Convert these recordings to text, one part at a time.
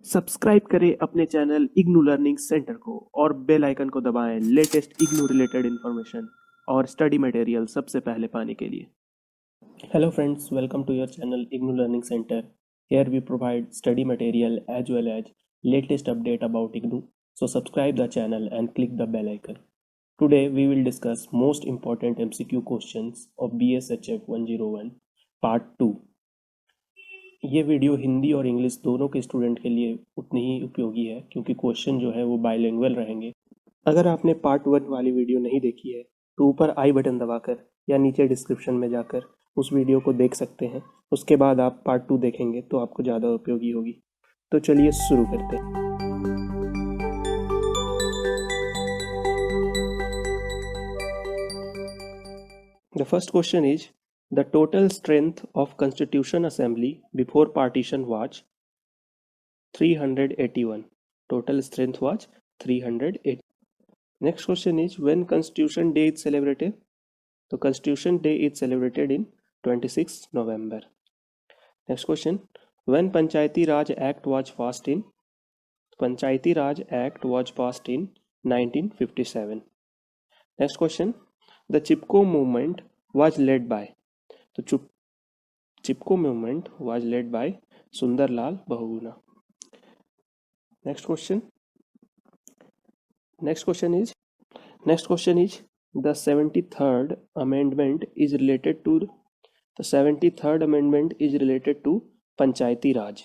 Subscribe करें अपने channel IGNOU learning centre को और बेल आइकन को दबाएं लेटेस्ट इग्नू रिलेटेड इन्फॉर्मेशन और स्टडी मटेरियल सबसे पहले पाने के लिए। Hello friends, welcome to your channel Ignou Learning Center. Here we provide study material as well as latest update about Ignou. So subscribe the channel and click the bell icon. Today we will discuss most important MCQ questions of BSHF 101 Part 2. ये video Hindi और English दोनों के student के लिए उतनी ही उपयोगी है क्योंकि क्वेश्चन जो है वो बाइलिंगुअल रहेंगे। अगर आपने पार्ट 1 वाली वीडियो नहीं देखी है तो ऊपर आई बटन दबाकर या नीचे डिस्क्रिप्शन में जाकर उस वीडियो को देख सकते हैं। उसके बाद आप पार्ट 2 देखेंगे तो आपको ज़्यादा उपयोगी होगी। तो चलिए शुरू करते हैं। The first question is, the total strength of Constitution Assembly before partition was 381. Total strength was 380. Next question is, when Constitution Day is celebrated? So Constitution Day is celebrated in 26 November. Next question, when Panchayati Raj Act was passed in? Panchayati Raj Act was passed in 1957. Next question, the Chipko movement was led by? तो Chipko movement was led by Sunderlal Bahuguna. Next question is the 73rd amendment is related to Panchayati Raj.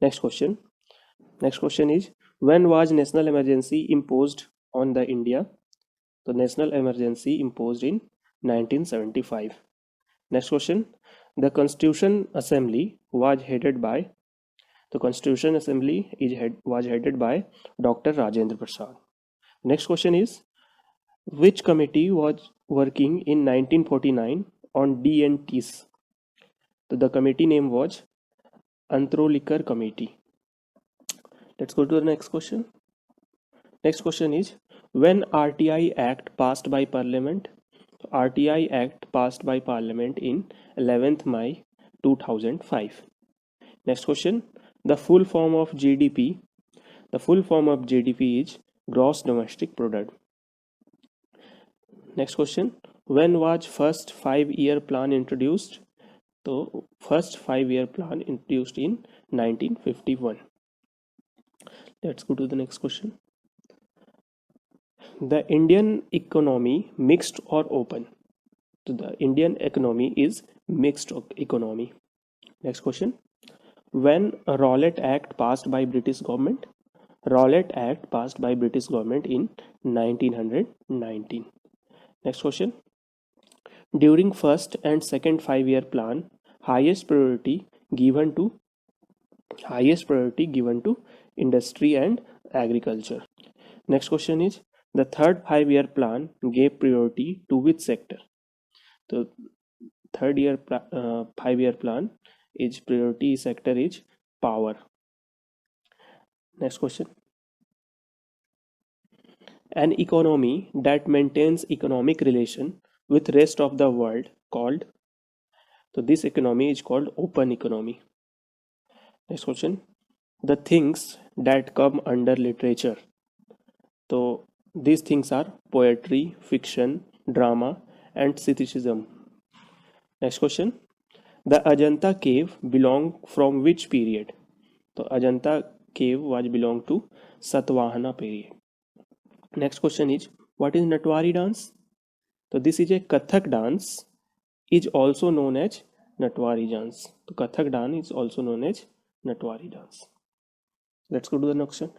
Next question is when was national emergency imposed on the India? तो national emergency imposed in 1975. Next question, the Constitution Assembly was headed by? The Constitution Assembly was headed by Dr. Rajendra Prasad. Next question is, which committee was working in 1949 on DNTs? So the committee name was Anthrolikar Committee. Let's go to the next question. Next question is, when RTI Act passed by Parliament? RTI Act passed by Parliament in 11th May 2005. Next question, the full form of GDP. The full form of GDP is Gross Domestic Product. Next question, when was first 5-year plan introduced? So first 5-year plan introduced in 1951. Let's go to the next question. The Indian economy mixed or open? So the Indian economy is mixed economy. Next question, when a Rowlatt Act passed by British government? Rowlatt Act passed by British government in 1919. Next question, during first and second 5-year plan, highest priority given to industry and agriculture. Next question is, the third 5-year plan gave priority to which sector? So third 5-year plan is priority sector is power. Next question, an economy that maintains economic relation with rest of the world called? So this economy is called open economy. Next question, the things that come under literature. So these things are poetry, fiction, drama and Siddhism. Next question, the Ajanta cave belong from which period? So Ajanta cave was belong to Satvahana period. Next question is, what is natwari dance? So this is a Kathak dance, is also known as natwari dance. So Kathak dance is also known as natwari dance. Let's go to the next question.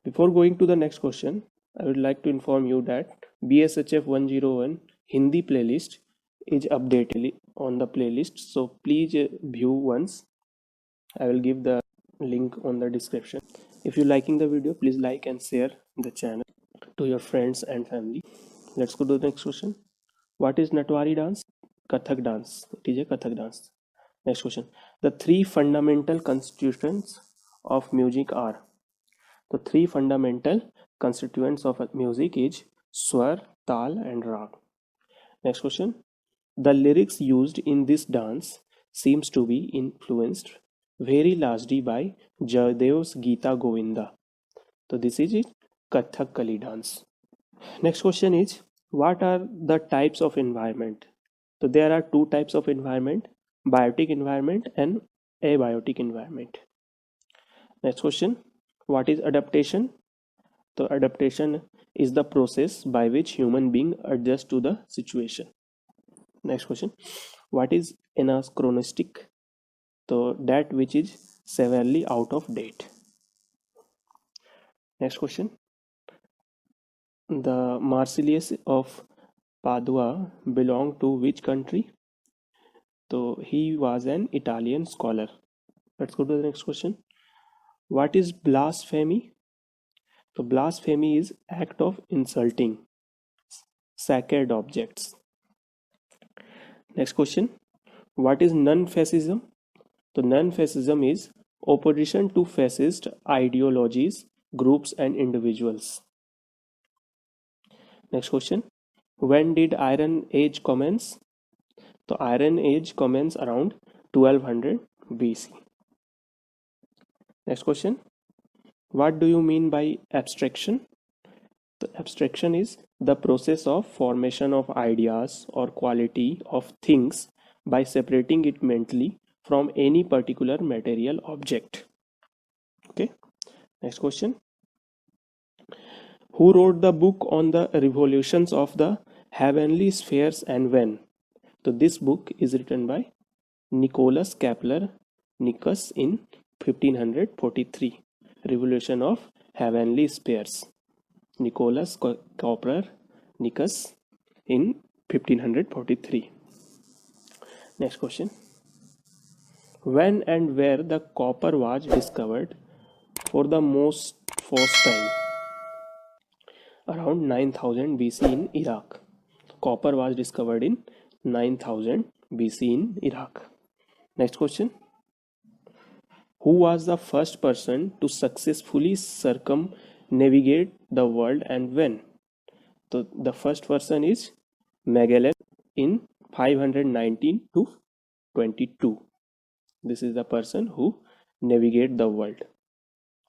Before going to the next question, I would like to inform you that BSHF 101 Hindi playlist is updated on the playlist. So please view once. I will give the link on the description. If you liking the video, please like and share the channel to your friends and family. Let's go to the next question. What is natwari dance? Kathak dance. It is a Kathak dance. Next question. The 3 fundamental constituents of music are? The 3 fundamental constituents of music is swara, taal and raag. Next question, the lyrics used in this dance seems to be influenced very largely by Jayadev's Gita Govinda. So this is it, Kathak Kali dance. Next question is, what are the types of environment? So there are two types of environment, biotic environment and abiotic environment. Next question, what is adaptation? So adaptation is the process by which human being adjust to the situation. Next question, what is anachronistic? So that which is severely out of date. Next question, the Marsilius of Padua belonged to which country? So he was an Italian scholar. Let's go to the next question. What is blasphemy? So blasphemy is act of insulting sacred objects. Next question. What is non-fascism? So non-fascism is opposition to fascist ideologies, groups and individuals. Next question. When did Iron Age commence? The Iron Age commenced around 1200 BC. Next question. What do you mean by abstraction? The abstraction is the process of formation of ideas or quality of things by separating it mentally from any particular material object. Okay. Next question. Who wrote the book on the revolutions of the heavenly spheres and when? So this book is written by Nicolaus Copernicus in 1543. Revolution of heavenly spheres. Nicolaus Copernicus in 1543. Next question. When and where the copper was discovered for the most first time? Around 9000 BC in Iraq. Copper was discovered in 9000 BC in Iraq. Next question. Who was the first person to successfully circumnavigate the world and when? So the first person is Magellan in 519 to 22. This is the person who navigated the world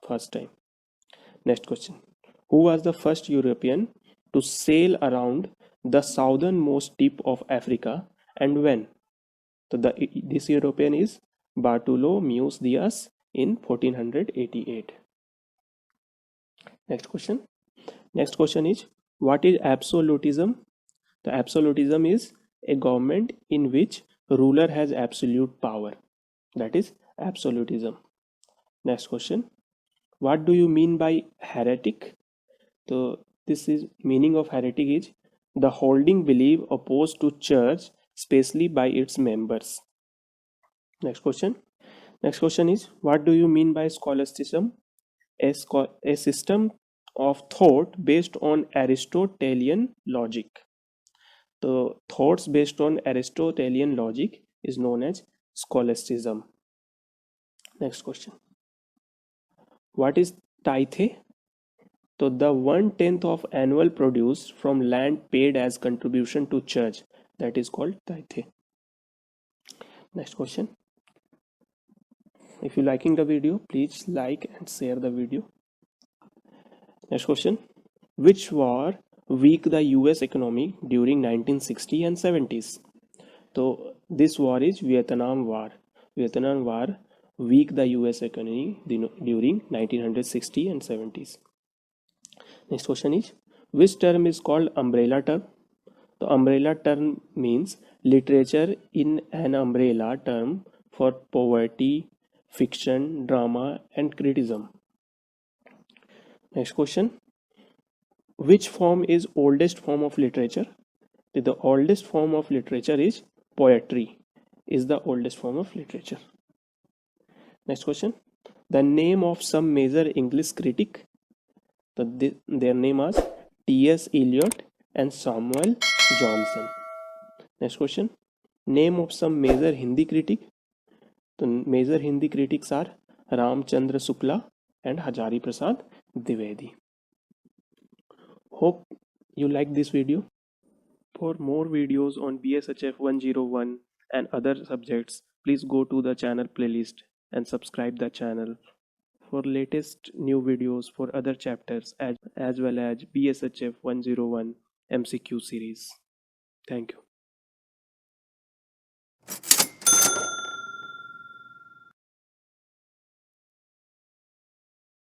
first time. Next question. Who was the first European to sail around the southernmost tip of Africa and when? So this European is Bartolomeus Diaz in 1488. Next question. Next question is, what is absolutism? The absolutism is a government in which ruler has absolute power. That is absolutism. Next question. What do you mean by heretic? So this is meaning of heretic is the holding belief opposed to church, especially by its members. Next question. Next question is, what do you mean by scholasticism? A system of thought based on Aristotelian logic. The thoughts based on Aristotelian logic is known as scholasticism. Next question. What is tithe? So the 1/10 of annual produce from land paid as contribution to church, that is called tithe. Next question. If you liking the video, please like and share the video. Next question. Which war weakened the US economy during 1960 and 70s? So this war is Vietnam War. Vietnam War weakened the US economy during 1960 and 70s. Next question is, which term is called umbrella term? The umbrella term means literature in an umbrella term for poverty, fiction, drama and criticism. Next question. Which form is oldest form of literature? The oldest form of literature is poetry. Is the oldest form of literature. Next question. The name of some major English critic. Their name is T.S. Eliot and Samuel Johnson. Next question. Name of some major Hindi critic. The major Hindi critics are Ramchandra Shukla and Hajari Prasad Dwivedi. Hope you like this video. For more videos on BSHF 101 and other subjects, please go to the channel playlist and subscribe the channel for latest new videos for other chapters as well as BSHF 101 MCQ series. Thank you.